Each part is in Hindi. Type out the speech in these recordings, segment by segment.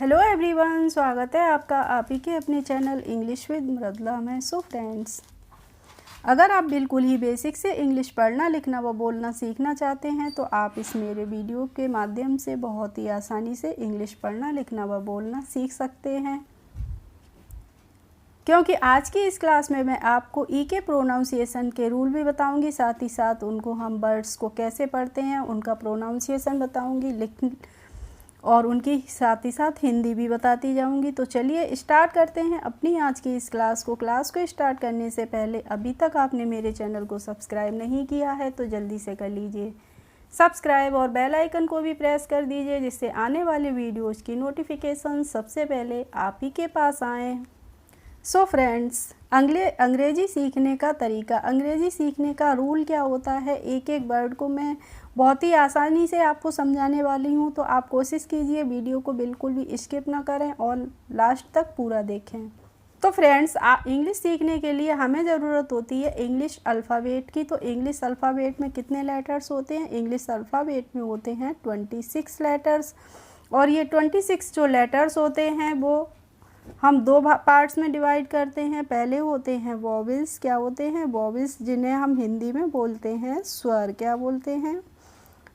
हेलो एवरीवन, स्वागत है आपका आप ही के अपने चैनल इंग्लिश विद मृदुला में। सो फ्रेंड्स, अगर आप बिल्कुल ही बेसिक से इंग्लिश पढ़ना लिखना व बोलना सीखना चाहते हैं तो आप इस मेरे वीडियो के माध्यम से बहुत ही आसानी से इंग्लिश पढ़ना लिखना व बोलना सीख सकते हैं। क्योंकि आज की इस क्लास में मैं आपको ई के प्रोनाउंसिएशन के रूल भी बताऊंगी, साथ ही साथ उनको हम वर्ड्स को कैसे पढ़ते हैं उनका प्रोनाउंसिएशन बताऊंगी, और उनकी साथ ही साथ हिंदी भी बताती जाऊंगी। तो चलिए स्टार्ट करते हैं अपनी आज की इस क्लास को स्टार्ट करने से पहले अभी तक आपने मेरे चैनल को सब्सक्राइब नहीं किया है तो जल्दी से कर लीजिए सब्सक्राइब और बेल आइकन को भी प्रेस कर दीजिए, जिससे आने वाले वीडियोज़ की नोटिफिकेशन सबसे पहले आप ही के पास आएँ। सो फ्रेंड्स, अंग्रेजी सीखने का तरीका, अंग्रेजी सीखने का रूल क्या होता है, एक एक वर्ड को मैं बहुत ही आसानी से आपको समझाने वाली हूँ। तो आप कोशिश कीजिए वीडियो को बिल्कुल भी स्किप ना करें और लास्ट तक पूरा देखें। तो फ्रेंड्स, इंग्लिश सीखने के लिए हमें ज़रूरत होती है इंग्लिश अल्फ़ाबेट की। तो इंग्लिश अल्फ़ाबेट में कितने लेटर्स होते हैं? इंग्लिश अल्फ़ाबेट में होते हैं 26 लेटर्स। और ये 26 जो लेटर्स होते हैं वो हम दो पार्ट्स में डिवाइड करते हैं। पहले होते हैं वॉवेल्स। क्या होते हैं? वॉवेल्स, जिन्हें हम हिंदी में बोलते हैं स्वर। क्या बोलते हैं?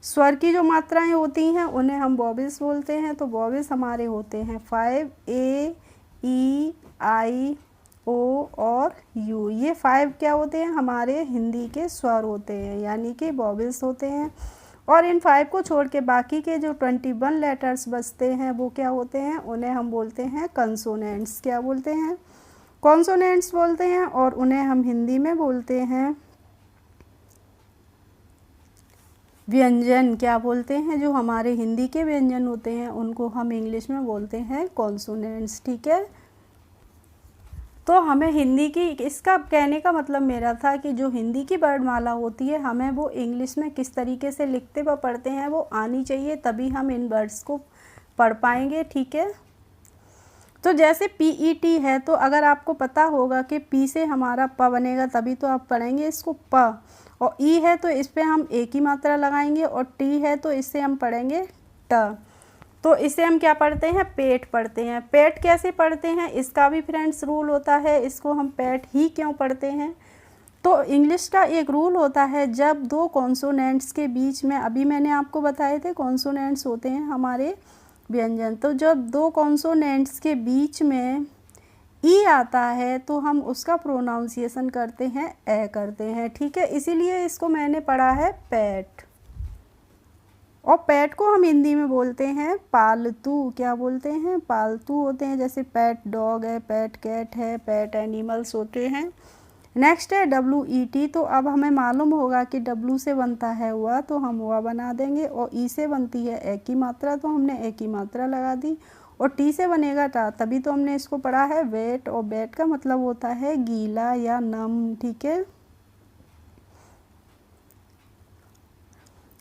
स्वर की जो मात्राएं होती हैं उन्हें हम वॉवेल्स बोलते हैं। तो वॉवेल्स हमारे होते हैं 5, ए, ई, आई, ओ और यू। ये 5 क्या होते हैं? हमारे हिंदी के स्वर होते हैं, यानी कि वॉवेल्स होते हैं। और इन 5 को छोड़ के बाकी के जो 21 लेटर्स बचते हैं वो क्या होते हैं? उन्हें हम बोलते हैं कंसोनेंट्स। क्या बोलते हैं? कॉन्सोनेंट्स बोलते हैं। और उन्हें हम हिंदी में बोलते हैं व्यंजन। क्या बोलते हैं? जो हमारे हिंदी के व्यंजन होते हैं उनको हम इंग्लिश में बोलते हैं कॉन्सोनेंट्स। ठीक है, तो हमें हिंदी की, इसका कहने का मतलब मेरा था कि जो हिंदी की वर्णमाला होती है हमें वो इंग्लिश में किस तरीके से लिखते व पढ़ते हैं वो आनी चाहिए, तभी हम इन वर्ड्स को पढ़ पाएंगे। ठीक है, तो जैसे PET है, तो अगर आपको पता होगा कि P से हमारा प बनेगा तभी तो आप पढ़ेंगे इसको प, और E है तो इस पे हम एक ही मात्रा लगाएंगे, और T है तो इससे हम पढ़ेंगे ट। तो इसे हम क्या पढ़ते हैं? पेट पढ़ते हैं। पेट कैसे पढ़ते हैं इसका भी फ्रेंड्स रूल होता है। इसको हम पेट ही क्यों पढ़ते हैं? तो इंग्लिश का एक रूल होता है, जब दो कॉन्सोनेंट्स के बीच में, अभी मैंने आपको बताए थे कॉन्सोनेंट्स होते हैं हमारे व्यंजन, तो जब दो कॉन्सोनेंट्स के बीच में ई आता है तो हम उसका प्रोनाउंसिएशन करते हैं ए करते हैं। ठीक है, इसीलिए इसको मैंने पढ़ा है पेट। और पेट को हम हिंदी में बोलते हैं पालतू। क्या बोलते हैं? पालतू होते हैं। जैसे पेट डॉग है, पेट कैट है, पेट एनिमल्स होते हैं। नेक्स्ट है WET। तो अब हमें मालूम होगा कि W से बनता है हुआ, तो हम हुआ बना देंगे, और E से बनती है एक की मात्रा तो हमने एक की मात्रा लगा दी, और T से बनेगा टा, तभी तो हमने इसको पढ़ा है वेट। और वेट का मतलब होता है गीला या नम। ठीक है,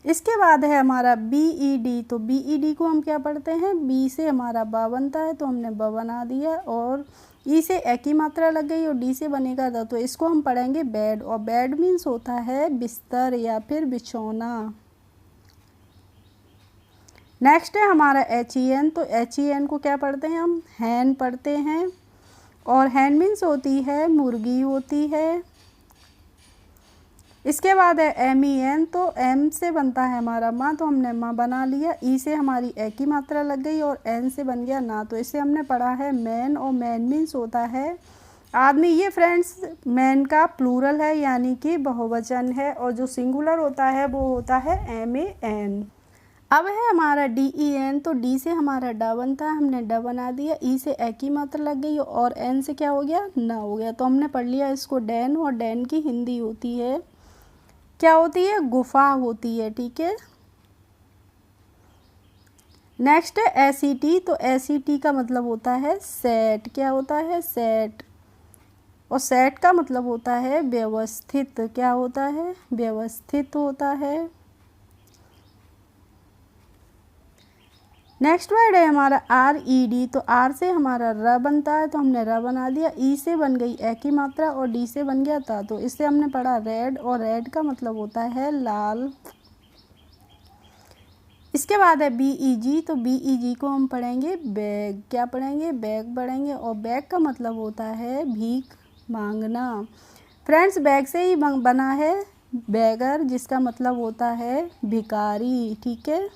इसके बाद है हमारा BED। तो BED को हम क्या पढ़ते हैं? B से हमारा बा बनता है तो हमने ब बना दिया, और E से एक ही मात्रा लग गई, और D से बनेगा द, तो इसको हम पढ़ेंगे बेड। और बेड मीन्स होता है बिस्तर या फिर बिछौना। नेक्स्ट है हमारा HEN। तो HEN को क्या पढ़ते हैं हम? हैन पढ़ते हैं। और हैन मीन्स होती है मुर्गी होती है। इसके बाद है MEN। तो M से बनता है हमारा माँ, तो हमने माँ बना लिया। E से हमारी एक ही मात्रा लग गई, और N से बन गया ना, तो इसे हमने पढ़ा है मैन। और मैन मीन्स होता है आदमी। ये फ्रेंड्स मैन का प्लूरल है, यानी कि बहुवचन है, और जो सिंगुलर होता है वो होता है MAN। अब है हमारा DEN। तो D से हमारा ड बनता है, हमने ड बना दिया। E से एक ही मात्रा लग गई, और N से क्या हो गया? न हो गया, तो हमने पढ़ लिया इसको डैन। और डैन की हिंदी होती है, क्या होती है? गुफा होती है। ठीक है, नेक्स्ट है SET। तो SET का मतलब होता है सेट। क्या होता है? सेट। और सेट का मतलब होता है व्यवस्थित। क्या होता है? व्यवस्थित होता है। नेक्स्ट वर्ड है हमारा RED। तो R से हमारा र बनता है, तो हमने र बना दिया। E से बन गई एक ही मात्रा, और D से बन गया था, तो इससे हमने पढ़ा रेड। और रेड का मतलब होता है लाल। इसके बाद है BEG, तो BEG को हम पढ़ेंगे बैग। क्या पढ़ेंगे? बैग पढ़ेंगे। और बैग का मतलब होता है भीख मांगना। फ्रेंड्स, बैग से ही बना है बैगर, जिसका मतलब होता है भिखारी। ठीक है।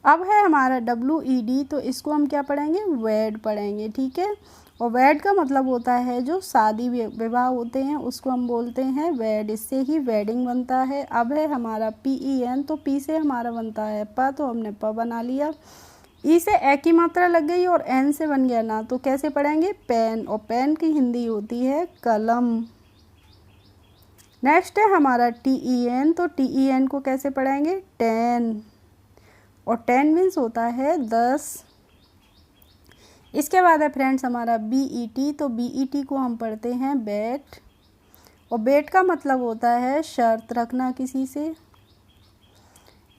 अब है हमारा WED, तो इसको हम क्या पढ़ेंगे? वेड पढ़ेंगे। ठीक है। और वेड का मतलब होता है जो शादी विवाह होते हैं उसको हम बोलते हैं वेड, इससे ही वेडिंग बनता है। अब है हमारा PEN, तो पी से हमारा बनता है प, तो हमने प बना लिया। ई से ए की मात्रा लग गई और एन से बन गया ना, तो कैसे पढ़ेंगे? पेन। और पेन की हिंदी होती है कलम। नेक्स्ट है हमारा TEN, तो TEN को कैसे पढ़ेंगे? 10। और 10 मीन्स होता है 10। इसके बाद है फ्रेंड्स हमारा BET, तो BET को हम पढ़ते हैं बेट। और बेट का मतलब होता है शर्त रखना किसी से।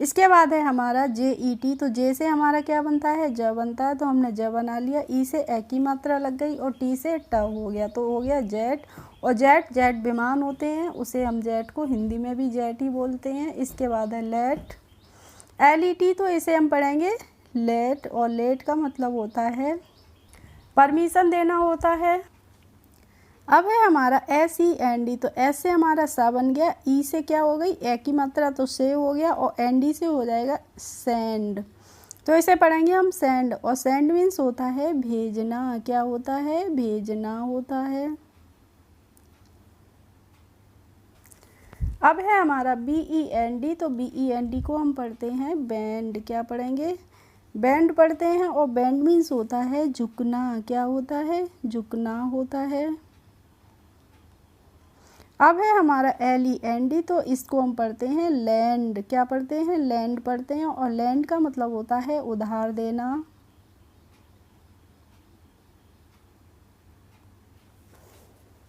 इसके बाद है हमारा JET, तो जे से हमारा क्या बनता है? ज बनता है, तो हमने ज बना लिया। ई से ए की मात्रा लग गई और टी से ट हो गया, तो हो गया जेट। और जेट विमान होते हैं, उसे हम जेट को हिंदी में भी जेट ही बोलते हैं। इसके बाद है लेट, LET, तो इसे हम पढ़ेंगे लेट। और लेट का मतलब होता है परमिशन देना होता है। अब है हमारा SEND, तो एस से हमारा सा बन गया। ई से क्या हो गई? ए की मात्रा, तो से हो गया। और ND से हो जाएगा सेंड, तो इसे पढ़ेंगे हम सेंड। और सेंड मीन्स होता है भेजना। क्या होता है? भेजना होता है। अब है हमारा BEND, तो BEND को हम पढ़ते हैं बैंड। क्या पढ़ेंगे? बैंड पढ़ते हैं। और बैंड मीन्स होता है झुकना। क्या होता है? झुकना होता है। अब है हमारा LEND, तो इसको हम पढ़ते हैं लैंड। क्या पढ़ते हैं? लैंड पढ़ते हैं। और लैंड का मतलब होता है उधार देना।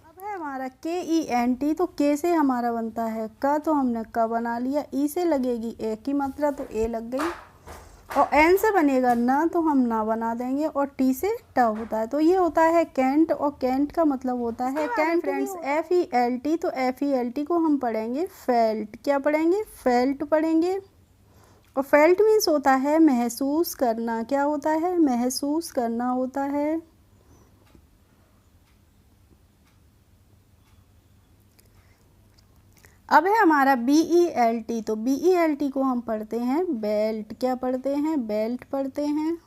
अब है हमारा KENT, तो के से हमारा बनता है क, तो हमने क बना लिया। ई से लगेगी ए की मात्रा, तो ए लग गई। और एन से बनेगा ना, तो हम ना बना देंगे। और टी से ट होता है, तो ये होता है कैंट। और कैंट का मतलब होता है कैंट। फ्रेंड्स, FELT, तो FELT को हम पढ़ेंगे फेल्ट। क्या पढ़ेंगे? फेल्ट पढ़ेंगे। और फेल्ट मीन्स होता है महसूस करना। क्या होता है? महसूस करना होता है। अब है हमारा BELT, तो BELT को हम पढ़ते हैं बेल्ट। क्या पढ़ते हैं? बेल्ट पढ़ते हैं।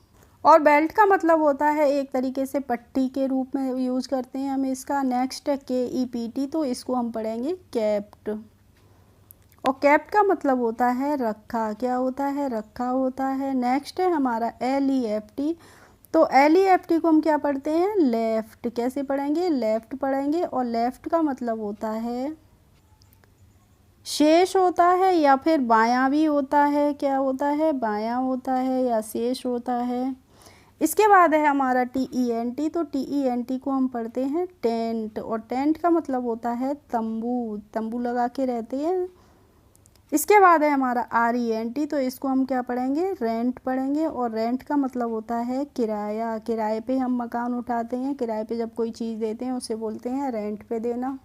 और बेल्ट का मतलब होता है एक तरीके से पट्टी के रूप में यूज करते हैं हम इसका। नेक्स्ट है KEPT, तो इसको हम पढ़ेंगे कैप्ट। और कैप्ट का मतलब होता है रखा। क्या होता है? रखा होता है। नेक्स्ट है हमारा LEFT, तो LEFT को हम क्या पढ़ते हैं? लेफ्ट। कैसे पढ़ेंगे? लेफ्ट पढ़ेंगे। और लेफ्ट का मतलब होता है शेष होता है, या फिर बायां भी होता है। क्या होता है? बायां होता है या शेष होता है। इसके बाद है हमारा TENT, तो TENT को हम पढ़ते हैं टेंट। और टेंट का मतलब होता है तंबू। तंबू लगा के रहते हैं। इसके बाद है हमारा RENT, तो इसको हम क्या पढ़ेंगे? रेंट पढ़ेंगे। और रेंट का मतलब होता है किराया। किराए पे हम मकान उठाते हैं। किराए पे जब कोई चीज़ देते हैं उसे बोलते हैं रेंट पे देना।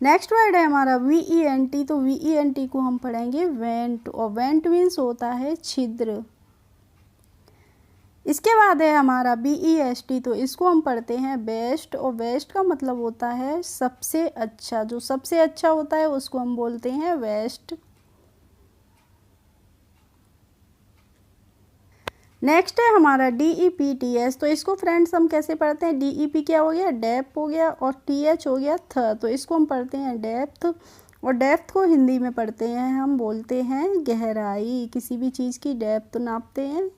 नेक्स्ट वर्ड है हमारा VENT, तो VENT को हम पढ़ेंगे वेंट। और वेंट मीन्स होता है छिद्र। इसके बाद है हमारा BEST, तो इसको हम पढ़ते हैं बेस्ट। और बेस्ट का मतलब होता है सबसे अच्छा। जो सबसे अच्छा होता है उसको हम बोलते हैं बेस्ट। नेक्स्ट है हमारा DEPTS, तो इसको फ्रेंड्स हम कैसे पढ़ते हैं? DEP क्या हो गया? डेप हो गया। और TH हो गया थ, तो इसको हम पढ़ते हैं डेप्थ। और डेप्थ को हिंदी में पढ़ते हैं हम बोलते हैं गहराई। किसी भी चीज़ की डेप्थ नापते हैं।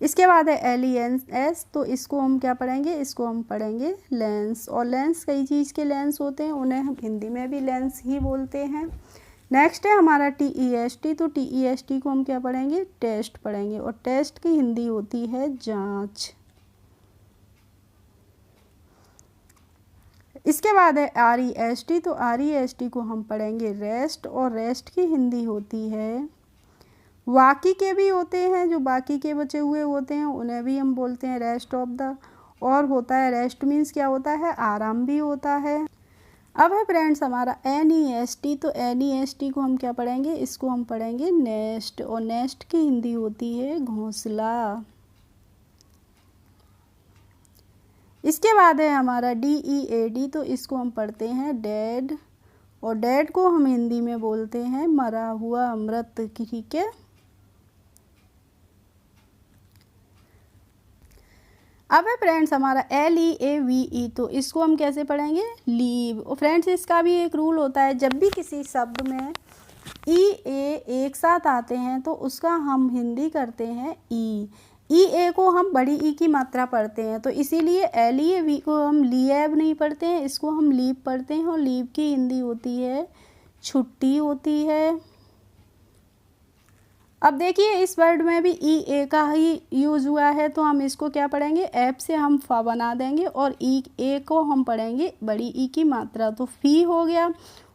इसके बाद है LENS, तो इसको हम क्या पढ़ेंगे? इसको हम पढ़ेंगे लेंस। और लेंस कई चीज़ के लेंस होते हैं, उन्हें हम हिंदी में भी लेंस ही बोलते हैं। नेक्स्ट है हमारा TEST, तो TEST को हम क्या पढ़ेंगे? टेस्ट पढ़ेंगे। और टेस्ट की हिंदी होती है जांच। इसके बाद है REST, तो REST को हम पढ़ेंगे रेस्ट। और रेस्ट की हिंदी होती है बाकी के भी होते हैं, जो बाकी के बचे हुए होते हैं उन्हें भी हम बोलते हैं रेस्ट ऑफ द। और होता है रेस्ट मीन्स क्या होता है? आराम भी होता है। अब है फ्रेंड्स हमारा NEST। तो NEST को हम क्या पढ़ेंगे, इसको हम पढ़ेंगे नेस्ट, और नेस्ट की हिंदी होती है घोंसला। इसके बाद है हमारा DEAD। तो इसको हम पढ़ते हैं डेड, और डेड को हम हिंदी में बोलते हैं मरा हुआ, मृत, ठीक है। अब है फ्रेंड्स हमारा LEAVE। तो इसको हम कैसे पढ़ेंगे, लीव। और फ्रेंड्स इसका भी एक रूल होता है, जब भी किसी शब्द में EA एक साथ आते हैं तो उसका हम हिंदी करते हैं EA को हम बड़ी ई की मात्रा पढ़ते हैं, तो इसीलिए LEAV को हम लीएब नहीं पढ़ते हैं, इसको हम लीव पढ़ते हैं। और लीव की हिंदी होती है छुट्टी होती है। अब देखिए इस वर्ड में भी EA का ही यूज़ हुआ है, तो हम इसको क्या पढ़ेंगे, ऐप से हम फा बना देंगे, और ए को हम पढ़ेंगे बड़ी ई की मात्रा, तो फी हो गया।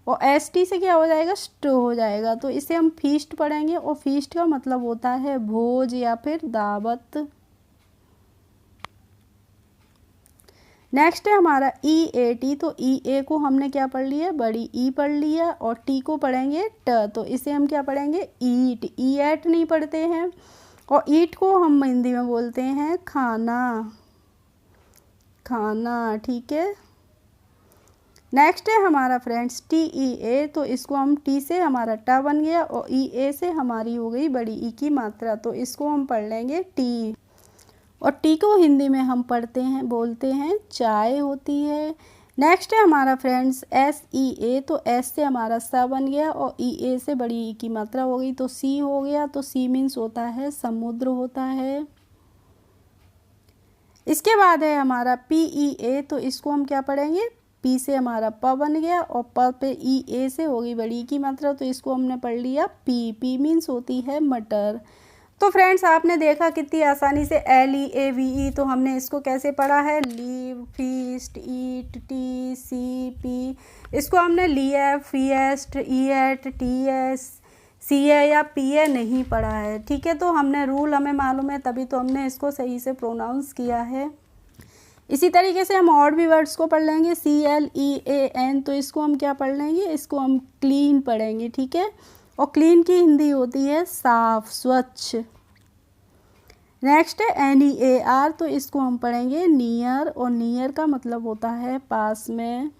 और ST से क्या हो जाएगा, स्ट हो जाएगा, तो इसे हम फीस्ट पढ़ेंगे। और फीस्ट का मतलब होता है भोज या फिर दावत। नेक्स्ट है हमारा EAT। तो EA को हमने क्या पढ़ लिया, बड़ी ई पढ़ लिया, और T को पढ़ेंगे ट, तो इसे हम क्या पढ़ेंगे, ईट नहीं पढ़ते हैं। और ईट को हम हिंदी में बोलते हैं खाना, खाना, ठीक है। नेक्स्ट है हमारा फ्रेंड्स TEA। तो इसको हम टी से हमारा ट बन गया, और EA से हमारी हो गई बड़ी ई की मात्रा, तो इसको हम पढ़ लेंगे टी। और टी को हिंदी में हम पढ़ते हैं, बोलते हैं चाय होती है। नेक्स्ट है हमारा फ्रेंड्स SEA। तो S से हमारा सा बन गया, और EA से बड़ी ई की मात्रा हो गई, तो सी हो गया। तो सी मीन्स होता है समुद्र होता है। इसके बाद है हमारा PEA। तो इसको हम क्या पढ़ेंगे, पी से हमारा प बन गया, और प पे EA से हो गई बड़ी की मात्रा, तो इसको हमने पढ़ लिया पी मीन्स होती है मटर। तो फ्रेंड्स आपने देखा कितनी आसानी से LEAVE। तो हमने इसको कैसे पढ़ा है, लीव, फीस्ट, ईट, टी, सी, पी। इसको हमने लिया, फीएस्ट, ईएट, TS, CA या PA नहीं पढ़ा है, ठीक है। तो हमने रूल हमें मालूम है, तभी तो हमने इसको सही से प्रोनाउंस किया है। इसी तरीके से हम और भी वर्ड्स को पढ़ लेंगे, CLEAN। तो इसको हम क्या पढ़ लेंगे, इसको हम क्लीन पढ़ेंगे, ठीक है। और क्लीन की हिंदी होती है साफ, स्वच्छ। नेक्स्ट है NEAR। तो इसको हम पढ़ेंगे नियर, और नियर का मतलब होता है पास में।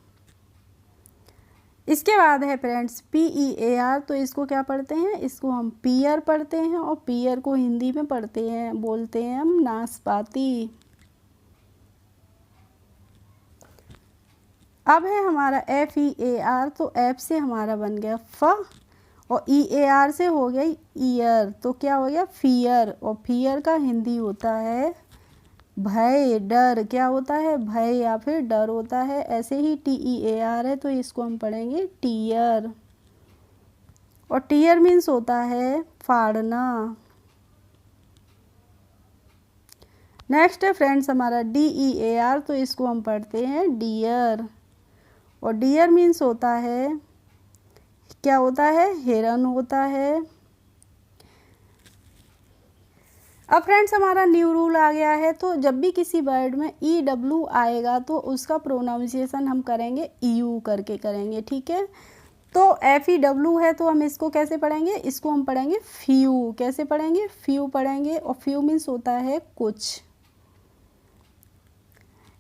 इसके बाद है फ्रेंड्स PEAR। तो इसको क्या पढ़ते हैं, इसको हम पियर पढ़ते हैं, और पियर को हिंदी में पढ़ते हैं, बोलते हैं हम नाशपाती। अब है हमारा FEAR। तो ऐप से हमारा बन गया फ, और EAR से हो गया ईयर, तो क्या हो गया फियर। और फियर का हिंदी होता है भय, डर, क्या होता है, भय या फिर डर होता है। ऐसे ही TEAR है, तो इसको हम पढ़ेंगे टीयर, और टीयर मीन्स होता है फाड़ना। नेक्स्ट है फ्रेंड्स हमारा DEAR। तो इसको हम पढ़ते हैं डियर, और डियर मीन्स होता है, क्या होता है, हिरन होता है। अब फ्रेंड्स हमारा न्यू रूल आ गया है। तो जब भी किसी वर्ड में EW आएगा तो उसका प्रोनाउंसिएशन हम करेंगे EU करके करेंगे, ठीक है। तो FEW है, तो हम इसको कैसे पढ़ेंगे, इसको हम पढ़ेंगे फ्यू। कैसे पढ़ेंगे, फ्यू पढ़ेंगे, और फ्यू मीन्स होता है कुछ।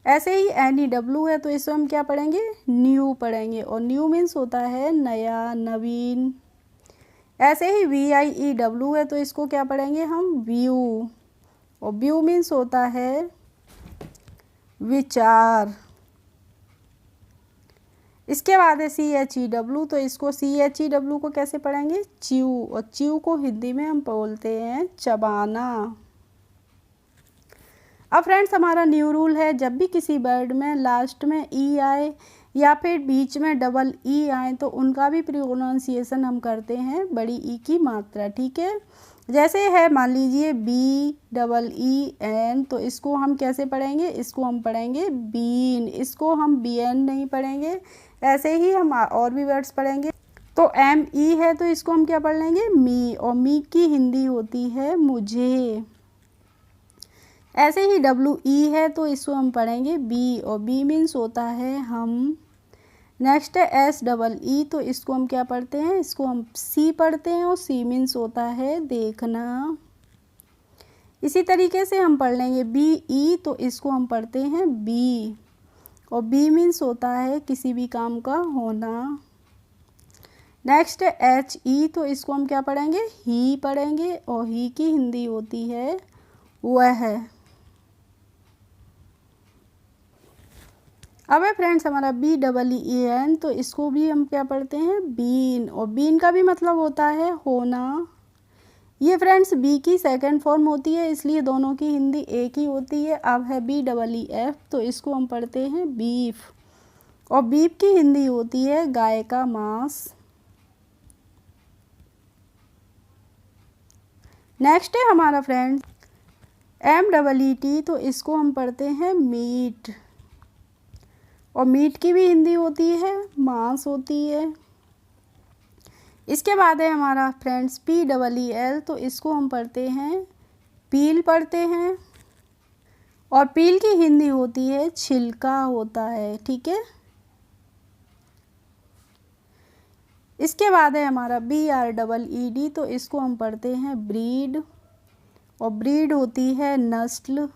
ऐसे ही NEW है, तो इसको हम क्या पढ़ेंगे, न्यू पढ़ेंगे, और न्यू मीन्स होता है नया, नवीन। ऐसे ही VIEW है, तो इसको क्या पढ़ेंगे हम, व्यू, और व्यू मीन्स होता है विचार। इसके बाद है CHEW। तो इसको CHEW को कैसे पढ़ेंगे, च्यू, और च्यू को हिंदी में हम बोलते हैं चबाना। अब फ्रेंड्स हमारा न्यू रूल है, जब भी किसी वर्ड में लास्ट में E आए या फिर बीच में डबल E आए तो उनका भी प्रोनाउंसिएशन हम करते हैं बड़ी ई की मात्रा, ठीक है। जैसे है मान लीजिए BEEN। तो इसको हम कैसे पढ़ेंगे, इसको हम पढ़ेंगे बीन, इसको हम BN नहीं पढ़ेंगे। ऐसे ही हम और भी वर्ड्स पढ़ेंगे। तो ME है, तो इसको हम क्या पढ़ लेंगे, मी, और मी की हिंदी होती है मुझे। ऐसे ही WE है, तो इसको हम पढ़ेंगे बी, और बी मीन्स होता है हम। नेक्स्ट है एस डबल ई, तो इसको हम क्या पढ़ते हैं, इसको हम सी पढ़ते हैं और सी मीन्स होता है देखना। इसी तरीके से हम पढ़ लेंगे बी ई, तो इसको हम पढ़ते हैं बी, और बी मीन्स होता है किसी भी काम का होना। नेक्स्ट है एच ई, तो इसको हम क्या पढ़ेंगे, ही पढ़ेंगे, और ही की हिंदी होती है वह। अब है फ्रेंड्स हमारा बी डबल ई एन, तो इसको भी हम क्या पढ़ते हैं बीन, और बीन का भी मतलब होता है होना। ये फ्रेंड्स बी की सेकंड फॉर्म होती है, इसलिए दोनों की हिंदी एक ही होती है। अब है बी डबल ई एफ, तो इसको हम पढ़ते हैं बीफ, और बीफ की हिंदी होती है गाय का मांस। नेक्स्ट है हमारा friends M double E T, तो इसको हम पढ़ते हैं मीट, और मीट की भी हिंदी होती है मांस होती है। इसके बाद है हमारा friends P double E L, तो इसको हम पढ़ते हैं पील पढ़ते हैं, और पील की हिंदी होती है छिलका होता है, ठीक है। इसके बाद है हमारा B R double E D, तो इसको हम पढ़ते हैं ब्रीड, और ब्रीड होती है नस्ल।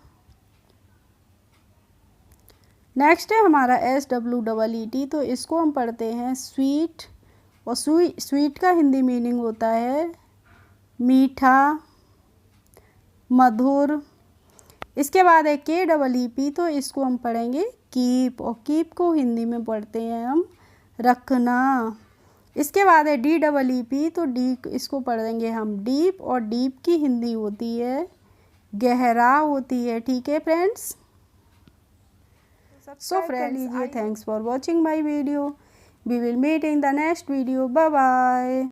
नेक्स्ट है हमारा S W double E T, तो इसको हम पढ़ते हैं स्वीट, और स्वीट का हिंदी मीनिंग होता है मीठा, मधुर। इसके बाद है के डबल ई पी, तो इसको हम पढ़ेंगे कीप, और कीप को हिंदी में पढ़ते हैं हम रखना। इसके बाद है डी डबल ई पी, तो डी इसको पढ़ेंगे हम डीप, और डीप की हिंदी होती है गहरा होती है, ठीक है फ्रेंड्स। सो फ्रेंड्स लीजिए, thanks for watching my video, we will meet in the next video, bye bye.